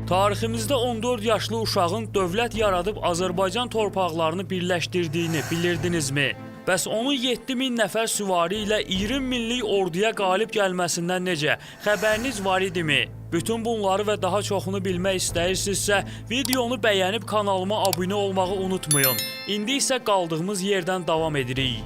Tariximizdə 14 yaşlı uşağın dövlət yaradıb Azərbaycan torpaqlarını birləşdirdiyini bilirdinizmi? Bəs onun 7000 nəfər süvari ilə 20 minlik orduya qalib gəlməsindən necə? Xəbəriniz var idimi? Bütün bunları və daha çoxunu bilmək istəyirsinizsə, videonu bəyənib kanalıma abunə olmağı unutmayın. İndi isə qaldığımız yerdən davam edirik.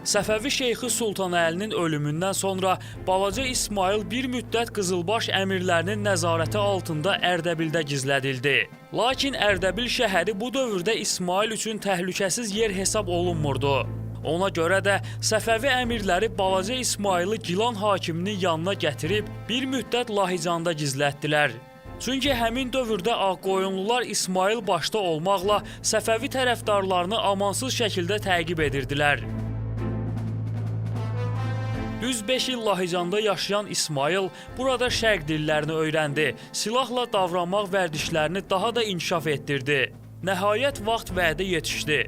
Səfəvi Şeyxi Sultanəlinin ölümündən sonra balaca İsmail bir müddət Qızılbaş əmirlərinin nəzarəti altında Ərdəbildə gizlədildi. Lakin Ərdəbil şəhəri bu dövrdə İsmail üçün təhlükəsiz yer hesab olunmurdu. Ona görə də Səfəvi əmirləri balaca İsmaili Gilan hakiminin yanına gətirib bir müddət Lahicanda gizlətdilər. Çünki həmin dövrdə Ağqoyunlular İsmail başda olmaqla Səfəvi tərəfdarlarını amansız şəkildə təqib edirdilər. Düz 5 il Lahicanda yaşayan İsmail burada şərq dillərini öyrəndi, silahla davranmaq vərdişlərini daha da inkişaf etdirdi. Nəhayət vaxt vədə yetişdi.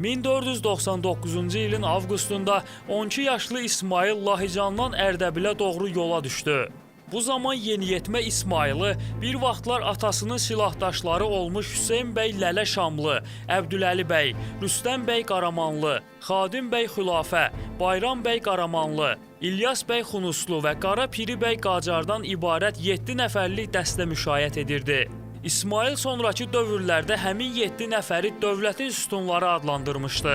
1499-cu ilin avqustunda 12 yaşlı İsmail Lahicandan Ərdəbilə doğru yola düşdü. Bu zaman yeniyetmə İsmaili bir vaxtlar atasının silahdaşları olmuş Hüseyn bəy Lələ Şamlı, Əbdüləli bəy, Rüstəm bəy Qaramanlı, Xadim bəy Xülafə, Bayram bəy Qaramanlı, İlyas bəy Xunuslu və Qara Piri bəy Qacardan ibarət 7 nəfərlik dəstə müşayiət edirdi. İsmail sonrakı dövrlərdə həmin 7 nəfəri dövlətin sütunları adlandırmışdı.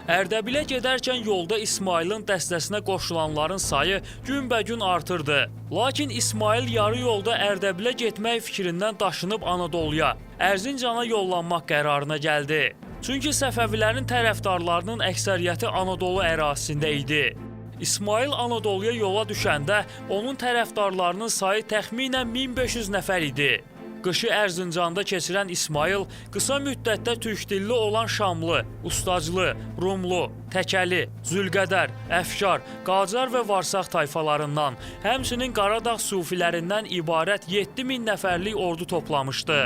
Ərdəbilə gedərkən yolda İsmailin dəstəsinə qoşulanların sayı günbəgün artırdı. Lakin İsmail yarı yolda Ərdəbilə getmək fikrindən daşınıb Anadoluya, Ərzincana yollanmaq qərarına gəldi. Çünki Səfəvilərin tərəfdarlarının əksəriyyəti Anadolu ərazisində idi. İsmail Anadoluya yola düşəndə onun tərəfdarlarının sayı təxminən 1500 nəfər idi. Qışı Ərzincanda keçirən İsmail qısa müddətdə türkdilli olan Şamlı, Ustaclı, Rumlu, Təkəli, Zülqədər, Əfşar, Qacar və Varsaq tayfalarından, həmçinin Qaradağ sufilərindən ibarət 7000 nəfərlik ordu toplamışdı.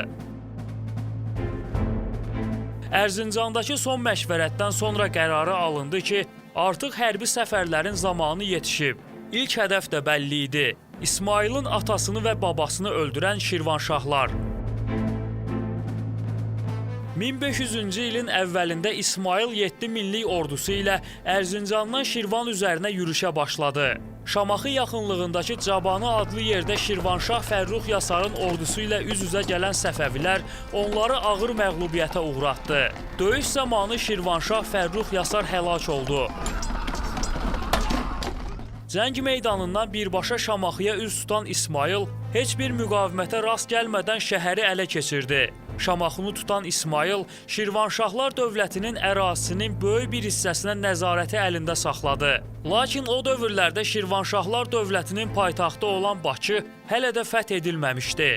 Ərzincandakı son məşvərətdən sonra qərarı alındı ki, artıq hərbi səfərlərin zamanı yetişib. İlk hədəf də bəlli idi. İsmailin atasını və babasını öldürən Şirvanşahlar. 1500-cü ilin əvvəlində İsmail 7 minlik ordusu ilə Ərzincandan Şirvan üzərinə yürüşə başladı. Şamaxı yaxınlığındakı Cabanı adlı yerdə Şirvanşah Fərrux Yasarın ordusu ilə üz-üzə gələn Səfəvilər onları ağır məğlubiyyətə uğratdı. Döyüş zamanı Şirvanşah Fərrux Yasar həlak oldu. Cəng meydanından birbaşa Şamaxıya üz tutan İsmail heç bir müqavimətə rast gəlmədən şəhəri ələ keçirdi. Şamaxını tutan İsmail Şirvanşahlar dövlətinin ərazisinin böyük bir hissəsinə nəzarəti əlində saxladı. Lakin o dövrlərdə Şirvanşahlar dövlətinin paytaxtı olan Bakı hələ də fəth edilməmişdi.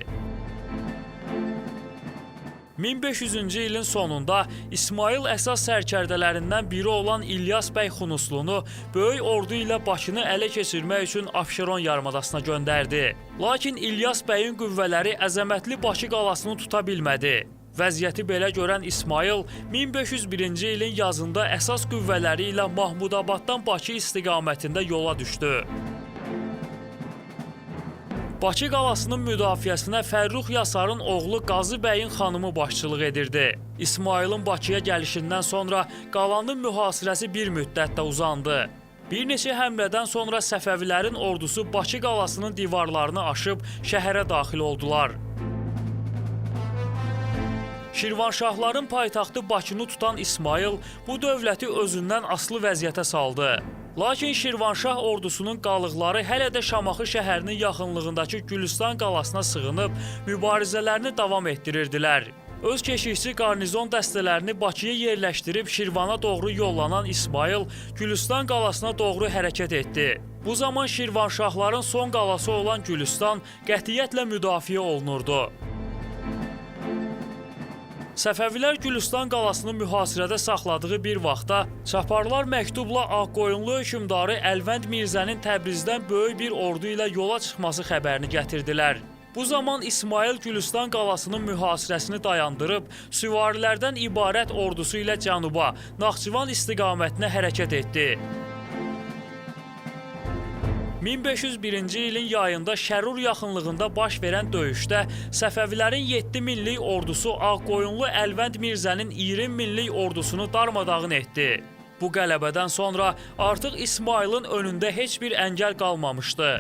1500-cü ilin sonunda İsmail əsas sərkərdələrindən biri olan İlyas bəy Xunuslunu böyük ordu ilə Bakını ələ keçirmək üçün Abşeron yarımadasına göndərdi. Lakin İlyas bəyin qüvvələri əzəmətli Bakı qalasını tuta bilmədi. Vəziyyəti belə görən İsmail 1501-ci ilin yazında əsas qüvvələri ilə Mahmudabaddan Bakı istiqamətində yola düşdü. Bakı qalasının müdafiəsinə Fərrux Yasarın oğlu Qazı bəyin xanımı başçılıq edirdi. İsmailin Bakıya gəlişindən sonra qalanın mühasirəsi bir müddətdə uzandı. Bir neçə həmlədən sonra Səfəvilərin ordusu Bakı qalasının divarlarını aşıb şəhərə daxil oldular. Şirvanşahların paytaxtı Bakını tutan İsmail bu dövləti özündən asılı vəziyyətə saldı. Lakin Şirvanşah ordusunun qalıqları hələ də Şamaxı şəhərinin yaxınlığındakı Gülüstan qalasına sığınıb mübarizələrini davam etdirirdilər. Öz keşikçi qarnizon dəstələrini Bakıya yerləşdirib Şirvana doğru yollanan İsmail Gülüstan qalasına doğru hərəkət etdi. Bu zaman Şirvanşahların son qalası olan Gülüstan qətiyyətlə müdafiə olunurdu. Səfəvilər Gülüstan qalasını mühasirədə saxladığı bir vaxtda Çaparlar məktubla Ağqoyunlu hökmdarı Əlvənd Mirzənin Təbrizdən böyük bir ordu ilə yola çıxması xəbərini gətirdilər. Bu zaman İsmail Gülüstan qalasının mühasirəsini dayandırıb, süvarilərdən ibarət ordusu ilə cənuba, Naxçıvan istiqamətinə hərəkət etdi. 1501-ci ilin yayında Şərur yaxınlığında baş verən döyüşdə Səfəvilərin 7 minlik ordusu Ağqoyunlu Əlvənd Mirzənin 20 minlik ordusunu darmadağın etdi. Bu qələbədən sonra artıq İsmayılın önündə heç bir əngəl qalmamışdı.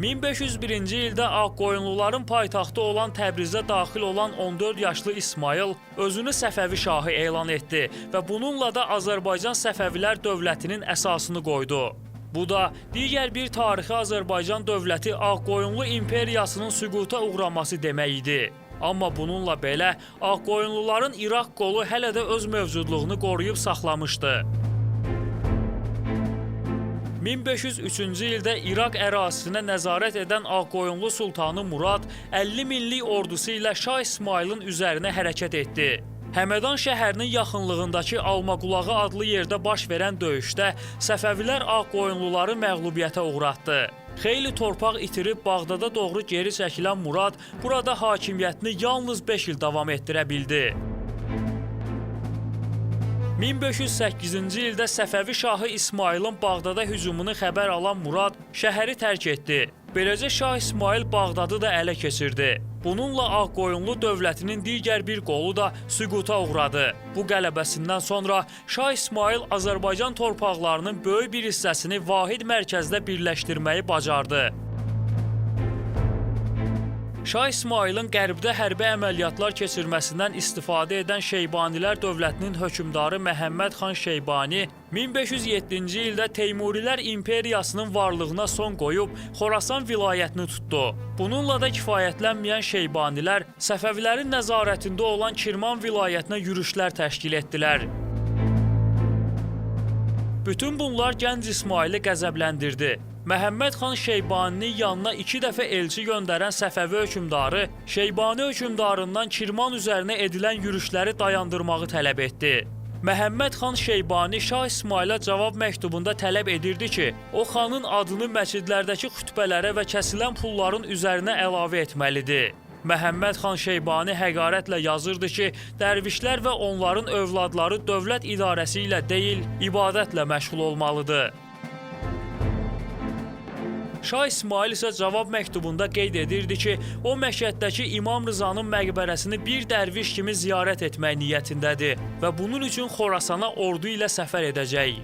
1501-ci ildə Ağqoyunluların paytaxtı olan Təbrizə daxil olan 14 yaşlı İsmayıl özünü Səfəvi şahı elan etdi və bununla da Azərbaycan Səfəvilər dövlətinin əsasını qoydu. Bu da digər bir tarixi Azərbaycan dövləti Ağqoyunlu imperiyasının süquta uğraması demək idi. Amma bununla belə Ağqoyunluların İraq qolu hələ də öz mövcudluğunu qoruyub saxlamışdı. 1503-cü ildə İraq ərazisinə nəzarət edən Ağqoyunlu Sultanı Murad 50 minlik ordusu ilə Şah İsmayılın üzərinə hərəkət etdi. Həmədan şəhərinin yaxınlığındakı Almaqulağı adlı yerdə baş verən döyüşdə Səfəvilər Ağqoyunluları məğlubiyyətə uğratdı. Xeyli torpaq itirib Bağdada doğru geri çəkilən Murad burada hakimiyyətini yalnız 5 il davam etdirə bildi. 1508-ci ildə Səfəvi şahı İsmayılın Bağdada hücumunu xəbər alan Murad şəhəri tərk etdi. Beləcə Şah İsmayıl Bağdadı da ələ keçirdi. Bununla Ağqoyunlu dövlətinin digər bir qolu da süquta uğradı. Bu qələbəsindən sonra Şah İsmayıl Azərbaycan torpaqlarının böyük bir hissəsini vahid mərkəzdə birləşdirməyi bacardı. Şah İsmayılın qərbdə hərbi əməliyyatlar keçirməsindən istifadə edən Şeybanilər dövlətinin hökmdarı Məhəmməd xan Şeybani 1507-ci ildə Teymurilər imperiyasının varlığına son qoyub Xorasan vilayətini tutdu. Bununla da kifayətlənməyən Şeybanilər Səfəvilərin nəzarətində olan Kirman vilayətinə yürüşlər təşkil etdilər. Bütün bunlar gənc İsmaili qəzəbləndirdi. Məhəmməd xan Şeybaninin yanına 2 dəfə elçi göndərən Səfəvi hökmdarı Şeybani hökmdarından Kirman üzərinə edilən yürüşləri dayandırmağı tələb etdi. Məhəmməd xan Şeybani Şah İsmailə cavab məktubunda tələb edirdi ki, o xanın adını məscidlərdəki xütbələrə və kəsilən pulların üzərinə əlavə etməlidir. Məhəmməd xan Şeybani həqarətlə yazırdı ki, dərvişlər və onların övladları dövlət idarəsi ilə deyil, ibadətlə məşğul olmalıdır. Şah İsmail isə cavab məktubunda qeyd edirdi ki, o Məşəddəki İmam Rızanın məqbərəsini bir dərviş kimi ziyarət etmək niyyətindədir və bunun üçün Xorasana ordu ilə səfər edəcək.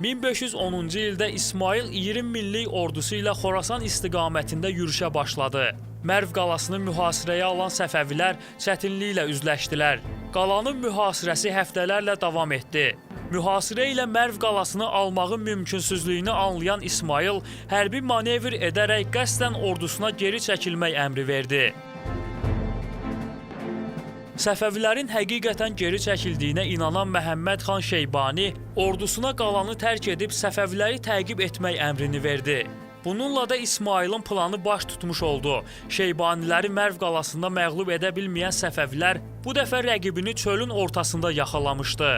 1510-cu ildə İsmail 20 minlik ordusu ilə Xorasan istiqamətində yürüşə başladı. Mərv qalasını mühasirəyə alan Səfəvilər çətinliklə üzləşdilər. Qalanın mühasirəsi həftələrlə davam etdi. Mühasirə ilə Mərv qalasını almağın mümkünsüzlüyünü anlayan İsmayıl hərbi manevr edərək qəsdən ordusuna geri çəkilmək əmri verdi. Səfəvilərin həqiqətən geri çəkildiyinə inanan Məhəmməd xan Şeybani ordusuna qalanı tərk edib Səfəviləri təqib etmək əmrini verdi. Bununla da İsmayılın planı baş tutmuş oldu. Şeybaniləri Mərv qalasında məğlub edə bilməyən Səfəvilər bu dəfə rəqibini çölün ortasında yaxalamışdı.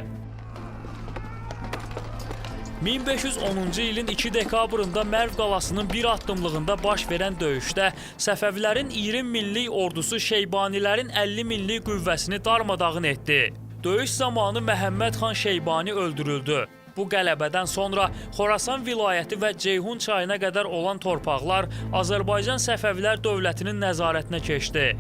1510-cu ilin 2 dekabrında Mərv qalasının bir addımlığında baş verən döyüşdə Səfəvilərin 20 minlik ordusu Şeybanilərin 50 minlik qüvvəsini darmadağın etdi. Döyüş zamanı Məhəmməd xan Şeybani öldürüldü. Bu qələbədən sonra Xorasan vilayəti və Ceyhun çayına qədər olan torpaqlar Azərbaycan Səfəvilər dövlətinin nəzarətinə keçdi.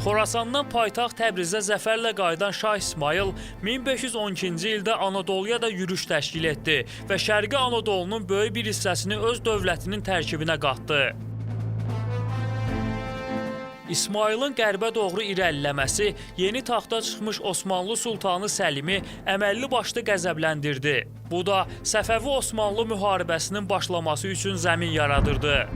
Xorasandan paytaxt Təbrizə zəfərlə qayıdan Şah İsmayıl 1512-ci ildə Anadoluya da yürüş təşkil etdi və Şərqi Anadolunun böyük bir hissəsini öz dövlətinin tərkibinə qatdı. İsmayılın qərbə doğru irəliləməsi yeni taxta çıxmış Osmanlı Sultanı Səlimi əməlli başlı qəzəbləndirdi. Bu da Səfəvi-Osmanlı müharibəsinin başlaması üçün zəmin yaradırdı.